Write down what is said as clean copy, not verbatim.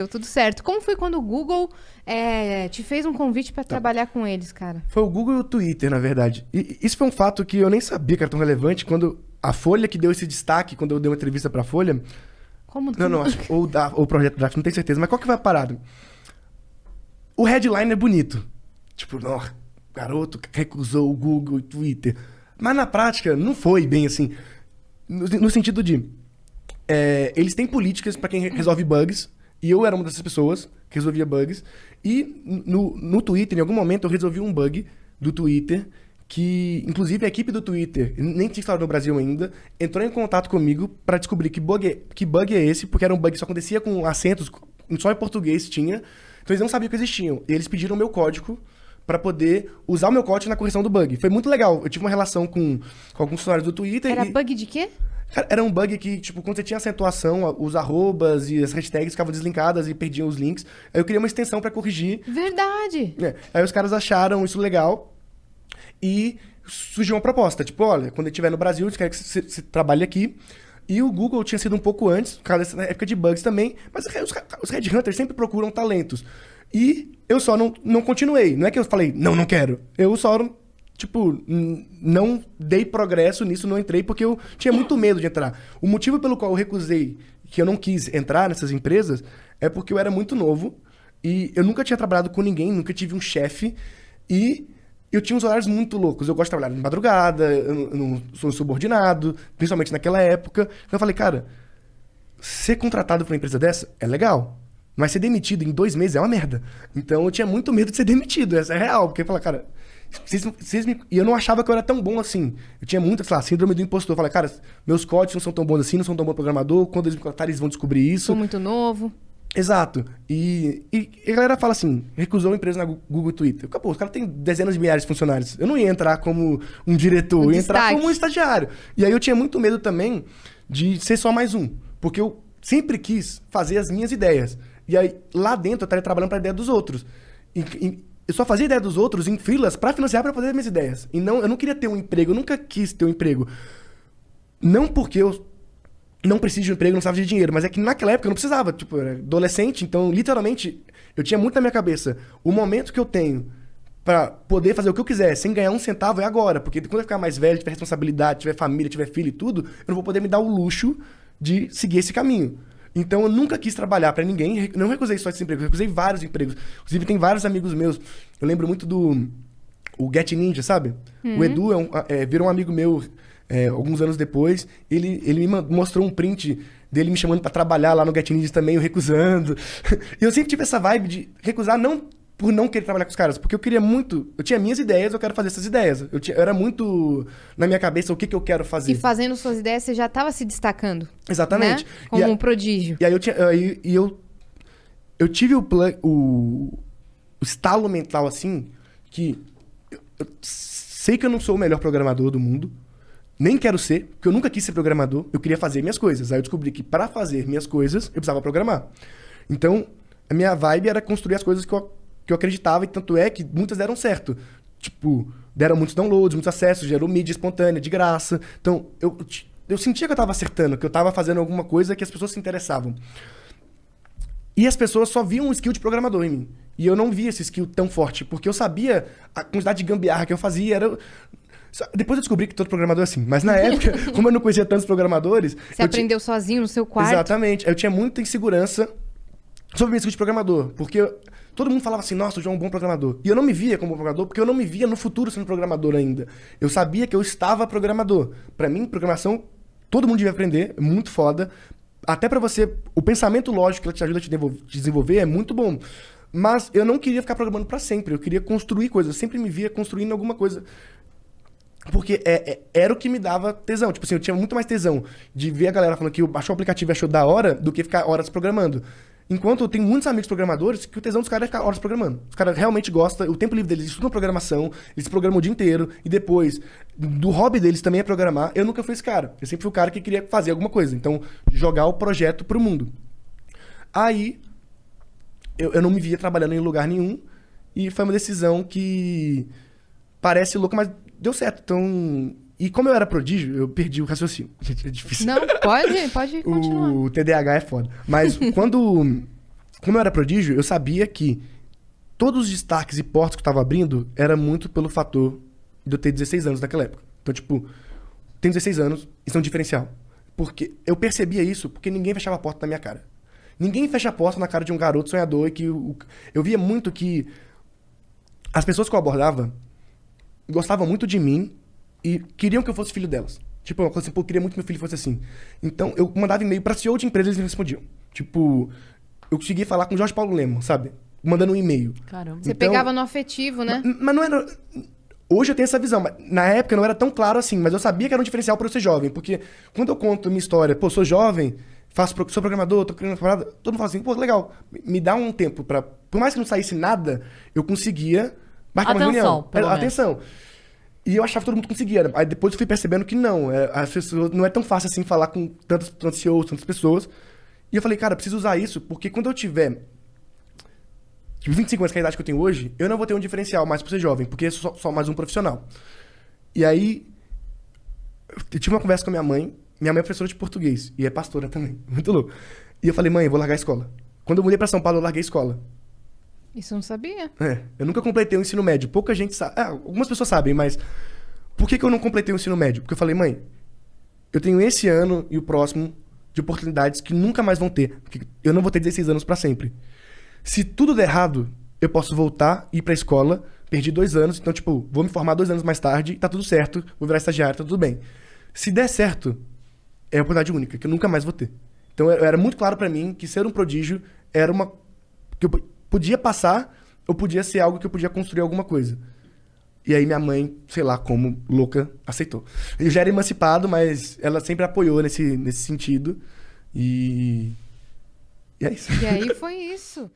Deu tudo certo. Como foi quando o Google te fez um convite pra trabalhar com eles, cara? Foi o Google e o Twitter, na verdade. E isso foi um fato que eu nem sabia que era tão relevante. Quando a Folha que deu esse destaque, quando eu dei uma entrevista pra Folha... Como Não, acho que ou o Projeto Draft, não tenho certeza. Mas qual que vai a parada? O headline é bonito. Tipo, ó, garoto recusou o Google e o Twitter. Mas na prática, não foi bem assim. No sentido de... eles têm políticas pra quem resolve bugs. E eu era uma dessas pessoas que resolvia bugs. E no Twitter, em algum momento, eu resolvi um bug do Twitter que, inclusive, a equipe do Twitter, nem tinha instalado no Brasil ainda, entrou em contato comigo para descobrir que bug é esse, porque era um bug que só acontecia com acentos, só em português tinha. Então eles não sabiam que existiam. E eles pediram o meu código para poder usar o meu código na correção do bug. Foi muito legal. Eu tive uma relação com alguns funcionários do Twitter. Era bug de quê? Cara, era um bug que, tipo, quando você tinha acentuação, os arrobas e as hashtags ficavam deslinkadas e perdiam os links. Aí eu queria uma extensão pra corrigir. Verdade! Aí os caras acharam isso legal e surgiu uma proposta. Tipo, olha, quando ele estiver no Brasil, a gente quer que você trabalhe aqui. E o Google tinha sido um pouco antes, por causa dessa época de bugs também. Mas os headhunters sempre procuram talentos. E eu só não continuei. Não é que eu falei, não quero. Eu só... Tipo, não dei progresso nisso, não entrei, porque eu tinha muito medo de entrar. O motivo pelo qual eu recusei, que eu não quis entrar nessas empresas, é porque eu era muito novo e eu nunca tinha trabalhado com ninguém, nunca tive um chefe e eu tinha uns horários muito loucos. Eu gosto de trabalhar de madrugada, eu não sou subordinado, principalmente naquela época. Então eu falei, cara, ser contratado por uma empresa dessa é legal, mas ser demitido em 2 meses é uma merda. Então eu tinha muito medo de ser demitido, essa é real, porque eu falei, cara... E eu não achava que eu era tão bom assim. Eu tinha muita, sei lá, síndrome do impostor. Eu falei, cara, meus códigos não são tão bons assim, não sou tão bom programador. Quando eles me contratarem, eles vão descobrir isso. Sou muito novo. Exato. E a galera fala assim, recusou uma empresa na Google e Twitter. Pô, os caras têm dezenas de milhares de funcionários. Eu não ia entrar como um diretor, eu ia entrar como um estagiário. E aí eu tinha muito medo também de ser só mais um. Porque eu sempre quis fazer as minhas ideias. E aí, lá dentro, eu estaria trabalhando para a ideia dos outros. Eu só fazia ideia dos outros em freelas para financiar para fazer minhas ideias. E eu não queria ter um emprego, eu nunca quis ter um emprego. Não porque eu não preciso de um emprego, não precisava de dinheiro, mas é que naquela época eu não precisava. Tipo, eu era adolescente, então literalmente eu tinha muito na minha cabeça. O momento que eu tenho para poder fazer o que eu quiser sem ganhar um centavo é agora. Porque quando eu ficar mais velho, tiver responsabilidade, tiver família, tiver filho e tudo, eu não vou poder me dar o luxo de seguir esse caminho. Então eu nunca quis trabalhar pra ninguém, não recusei só esse emprego, eu recusei vários empregos. Inclusive tem vários amigos meus, eu lembro muito o Get Ninja, sabe? O Edu virou um amigo meu alguns anos depois, ele me mostrou um print dele me chamando pra trabalhar lá no Get Ninja também, eu recusando. E eu sempre tive essa vibe de recusar, não por não querer trabalhar com os caras, porque eu queria muito, eu tinha minhas ideias, eu quero fazer essas ideias. Eu era muito na minha cabeça o que eu quero fazer. E fazendo suas ideias, você já estava se destacando. Exatamente. Né? Como um prodígio. E aí eu tive o estalo mental assim, que eu sei que eu não sou o melhor programador do mundo, nem quero ser, porque eu nunca quis ser programador, eu queria fazer minhas coisas. Aí eu descobri que para fazer minhas coisas, eu precisava programar. Então, a minha vibe era construir as coisas que eu acreditava, e tanto é que muitas deram certo. Tipo, deram muitos downloads, muitos acessos, gerou mídia espontânea, de graça. Então, eu sentia que eu estava acertando, que eu estava fazendo alguma coisa que as pessoas se interessavam. E as pessoas só viam um skill de programador em mim. E eu não via esse skill tão forte, porque eu sabia a quantidade de gambiarra que eu fazia. Depois eu descobri que todo programador é assim. Mas na época, como eu não conhecia tantos programadores... Você aprendeu sozinho no seu quarto? Exatamente. Eu tinha muita insegurança sobre meu skill de programador, porque todo mundo falava assim, nossa, o João é um bom programador. E eu não me via como programador, porque eu não me via no futuro sendo programador ainda. Eu sabia que eu estava programador. Pra mim, programação, todo mundo devia aprender, é muito foda. Até pra você, o pensamento lógico que ela te ajuda a te desenvolver é muito bom. Mas eu não queria ficar programando pra sempre, eu queria construir coisas. Eu sempre me via construindo alguma coisa. Porque era o que me dava tesão. Tipo assim, eu tinha muito mais tesão de ver a galera falando que baixou o aplicativo e achou da hora do que ficar horas programando. Enquanto eu tenho muitos amigos programadores que o tesão dos caras é ficar horas programando. Os caras realmente gostam, o tempo livre deles, eles estudam programação, eles programam o dia inteiro, e depois, do hobby deles também é programar. Eu nunca fui esse cara. Eu sempre fui o cara que queria fazer alguma coisa. Então, jogar o projeto pro mundo. Aí, eu não me via trabalhando em lugar nenhum, e foi uma decisão que parece louca, mas deu certo. Então... E como eu era prodígio, eu perdi o raciocínio. Gente, é difícil. Não, pode continuar. O TDAH é foda. Mas quando como eu era prodígio, eu sabia que todos os destaques e portas que eu tava abrindo era muito pelo fator de eu ter 16 anos naquela época. Então, tipo, tenho 16 anos, isso é um diferencial. Porque eu percebia isso porque ninguém fechava a porta na minha cara. Ninguém fecha a porta na cara de um garoto sonhador e que... Eu via muito que as pessoas que eu abordava gostavam muito de mim e queriam que eu fosse filho delas. Tipo, uma coisa assim, pô, eu queria muito que meu filho fosse assim. Então, eu mandava e-mail pra CEO de empresa e eles me respondiam. Tipo, eu conseguia falar com o Jorge Paulo Lema, sabe? Mandando um e-mail. Caramba. Você pegava no afetivo, né? Mas não era... Hoje eu tenho essa visão, mas na época não era tão claro assim, mas eu sabia que era um diferencial pra eu ser jovem, porque quando eu conto minha história, pô, sou jovem, sou programador, tô criando uma parada, todo mundo fala assim, pô, legal, me dá um tempo pra... Por mais que não saísse nada, eu conseguia marcar uma reunião. Atenção. E eu achava que todo mundo conseguia. Aí depois eu fui percebendo que não, as pessoas, não é tão fácil assim falar com tantos CEOs, tantas pessoas. E eu falei, cara, eu preciso usar isso, porque quando eu tiver... Tipo, 25 anos, que é a idade que eu tenho hoje, eu não vou ter um diferencial mais por ser jovem, porque eu sou só mais um profissional. E aí, eu tive uma conversa com a minha mãe é professora de português, e é pastora também, muito louco. E eu falei, mãe, eu vou largar a escola. Quando eu mudei pra São Paulo, eu larguei a escola. Isso eu não sabia. Eu nunca completei o ensino médio, pouca gente sabe. Algumas pessoas sabem, mas por que eu não completei o ensino médio? Porque eu falei, mãe, eu tenho esse ano e o próximo de oportunidades que nunca mais vão ter, porque eu não vou ter 16 anos pra sempre. Se tudo der errado, eu posso voltar, ir pra escola, perdi 2 anos, então, tipo, vou me formar 2 anos mais tarde, tá tudo certo, vou virar estagiário, tá tudo bem. Se der certo, é a oportunidade única, que eu nunca mais vou ter. Então, era muito claro pra mim que ser um prodígio era uma... que eu podia passar, ou podia ser algo que eu podia construir alguma coisa. E aí minha mãe, sei lá como, louca, aceitou. Eu já era emancipado, mas ela sempre apoiou nesse sentido. E é isso. E aí foi isso.